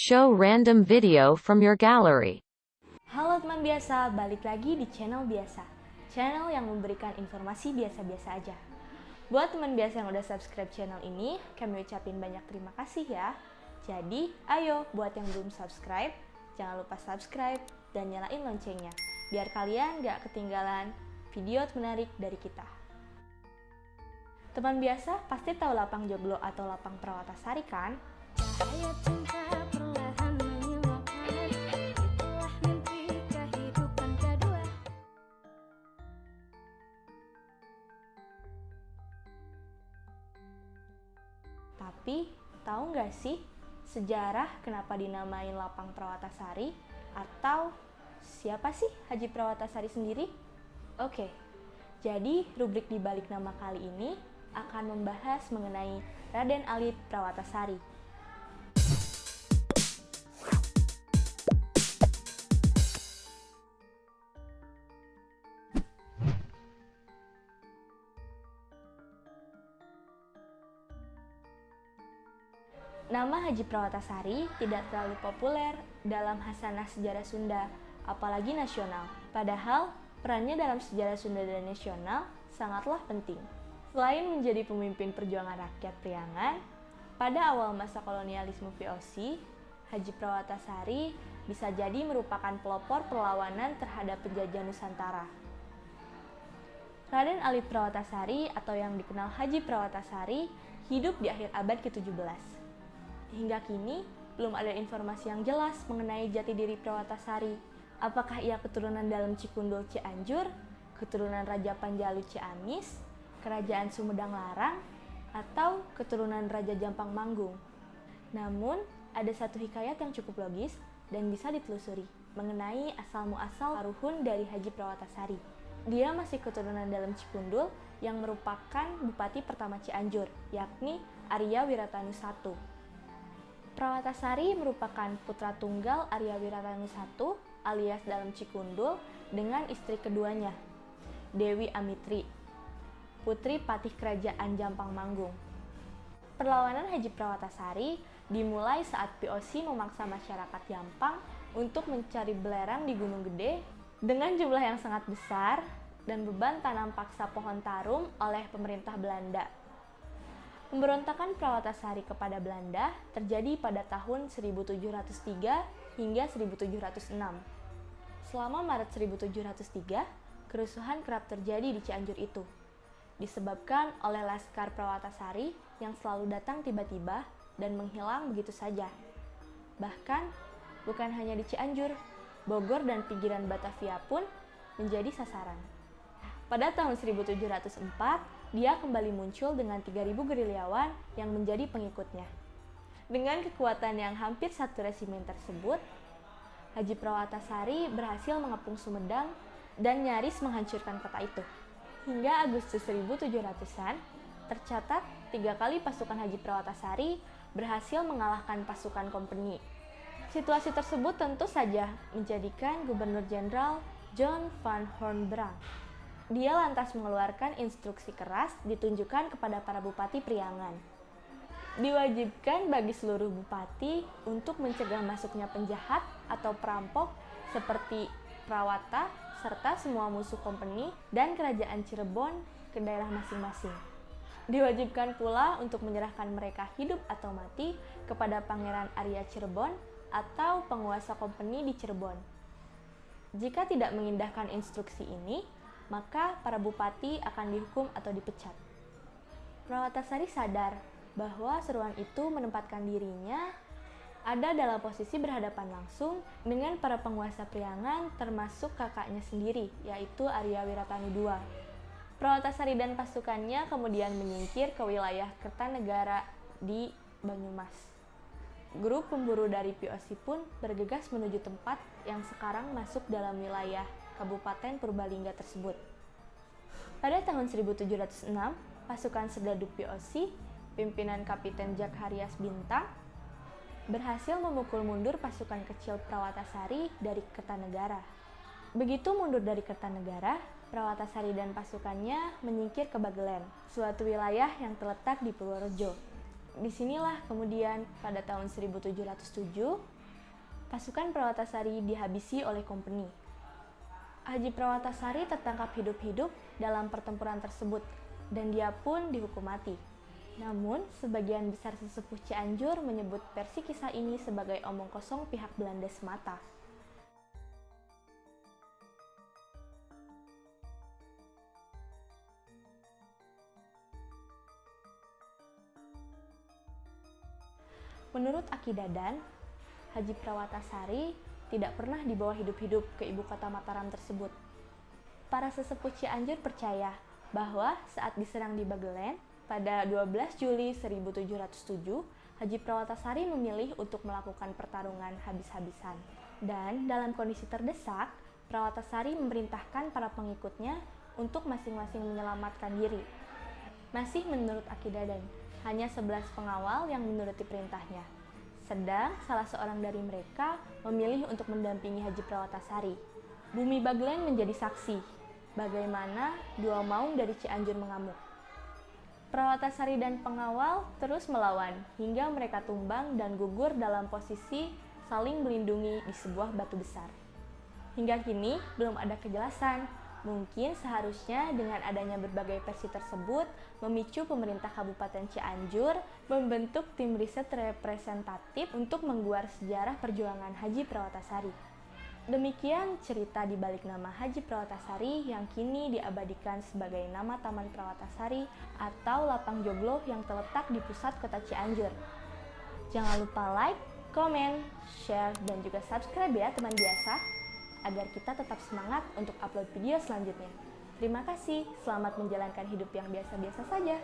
Show random video from your gallery. Halo teman biasa, balik lagi di channel biasa. Channel yang memberikan informasi biasa-biasa aja. Buat teman biasa yang udah subscribe channel ini, kami ucapin banyak terima kasih ya. Jadi, ayo buat yang belum subscribe, jangan lupa subscribe dan nyalain loncengnya, biar kalian gak ketinggalan video menarik dari kita. Teman biasa pasti tahu lapang Joglo atau lapang Perawatasari kan? Cahaya cinta perlahan menyilaukan, itulah mimpi kehidupan kedua. Tapi, tahu nggak sih sejarah kenapa dinamain lapang Perawatasari? Atau siapa sih Haji Perawatasari sendiri? Oke, jadi rubrik di balik nama kali ini akan membahas mengenai Raden Ali Perawatasari. Nama Haji Perawatasari tidak terlalu populer dalam hasanah sejarah Sunda, apalagi nasional. Padahal, perannya dalam sejarah Sunda dan nasional sangatlah penting. Selain menjadi pemimpin perjuangan rakyat Priangan, pada awal masa kolonialisme VOC, Haji Perawatasari bisa jadi merupakan pelopor perlawanan terhadap penjajah Nusantara. Raden Ali Perawatasari atau yang dikenal Haji Perawatasari hidup di akhir abad ke-17. Hingga kini, belum ada informasi yang jelas mengenai jati diri Perawatasari. Apakah ia keturunan dalam Cikundul Cianjur, keturunan Raja Panjalu Ciamis, Kerajaan Sumedang Larang, atau keturunan Raja Jampang Manggung. Namun, ada satu hikayat yang cukup logis dan bisa ditelusuri mengenai asal-muasal Aruhun dari Haji Perawatasari. Dia masih keturunan dalam Cikundul yang merupakan Bupati pertama Cianjur, yakni Arya Wiratanu I. Perawatasari merupakan putra tunggal Arya Wiratanu I alias dalam Cikundul dengan istri keduanya, Dewi Amitri, putri patih kerajaan Jampang Manggung. Perlawanan Haji Perawatasari dimulai saat VOC memaksa masyarakat Jampang untuk mencari belerang di Gunung Gede dengan jumlah yang sangat besar dan beban tanam paksa pohon tarum oleh pemerintah Belanda. Pemberontakan Perawatasari kepada Belanda terjadi pada tahun 1703 hingga 1706. Selama Maret 1703, kerusuhan kerap terjadi di Cianjur itu, disebabkan oleh Laskar Perawatasari yang selalu datang tiba-tiba dan menghilang begitu saja. Bahkan, bukan hanya di Cianjur, Bogor dan pinggiran Batavia pun menjadi sasaran. Pada tahun 1704, dia kembali muncul dengan 3.000 gerilyawan yang menjadi pengikutnya. Dengan kekuatan yang hampir satu resimen tersebut, Haji Perawatasari berhasil mengepung Sumedang dan nyaris menghancurkan kota itu. Hingga Agustus 1700-an, tercatat 3 kali pasukan Haji Perawatasari berhasil mengalahkan pasukan kompeni. Situasi tersebut tentu saja menjadikan Gubernur Jenderal John van Hornbrand. Dia lantas mengeluarkan instruksi keras ditunjukkan kepada para bupati Priangan. Diwajibkan bagi seluruh bupati untuk mencegah masuknya penjahat atau perampok seperti Prawata serta semua musuh kompeni dan kerajaan Cirebon ke daerah masing-masing. Diwajibkan pula untuk menyerahkan mereka hidup atau mati kepada Pangeran Arya Cirebon atau penguasa kompeni di Cirebon. Jika tidak mengindahkan instruksi ini, maka para bupati akan dihukum atau dipecat. Perawatasari sadar bahwa seruan itu menempatkan dirinya ada dalam posisi berhadapan langsung dengan para penguasa Priangan termasuk kakaknya sendiri, yaitu Arya Wiratanu II. Perawatasari dan pasukannya kemudian menyingkir ke wilayah Kertanegara di Banyumas. Grup pemburu dari VOC pun bergegas menuju tempat yang sekarang masuk dalam wilayah Kabupaten Purbalingga tersebut. Pada tahun 1706, pasukan serdadu VOC, pimpinan Kapiten Jakharias Bintang, berhasil memukul mundur pasukan kecil Perawatasari dari Kertanegara. Begitu mundur dari Kertanegara, Perawatasari dan pasukannya menyingkir ke Bagelen, suatu wilayah yang terletak di Purworejo. Disinilah kemudian pada tahun 1707, pasukan Perwatasari dihabisi oleh Company. Haji Perwatasari tertangkap hidup-hidup dalam pertempuran tersebut dan dia pun dihukum mati. Namun, sebagian besar sesepuh Cianjur menyebut versi kisah ini sebagai omong kosong pihak Belanda semata. Menurut Aki Dadan, Haji Prawatasari tidak pernah dibawa hidup-hidup ke ibu kota Mataram tersebut. Para sesepuh Cianjur percaya bahwa saat diserang di Bagelen pada 12 Juli 1707, Haji Prawatasari memilih untuk melakukan pertarungan habis-habisan. Dan dalam kondisi terdesak, Prawatasari memerintahkan para pengikutnya untuk masing-masing menyelamatkan diri. Masih menurut Aki Dadan, hanya 11 pengawal yang menuruti perintahnya. Sedang salah seorang dari mereka memilih untuk mendampingi Haji Prawatasari. Bumi Bagelen menjadi saksi bagaimana dua maung dari Cianjur mengamuk. Prawatasari dan pengawal terus melawan hingga mereka tumbang dan gugur dalam posisi saling melindungi di sebuah batu besar. Hingga kini belum ada kejelasan. Mungkin seharusnya dengan adanya berbagai versi tersebut memicu pemerintah Kabupaten Cianjur membentuk tim riset representatif untuk mengguar sejarah perjuangan Haji Prawatasari. Demikian cerita di balik nama Haji Prawatasari yang kini diabadikan sebagai nama Taman Prawatasari atau Lapang Joglo yang terletak di pusat kota Cianjur. Jangan lupa like, komen, share, dan juga subscribe ya teman biasa, agar kita tetap semangat untuk upload video selanjutnya. Terima kasih, selamat menjalankan hidup yang biasa-biasa saja.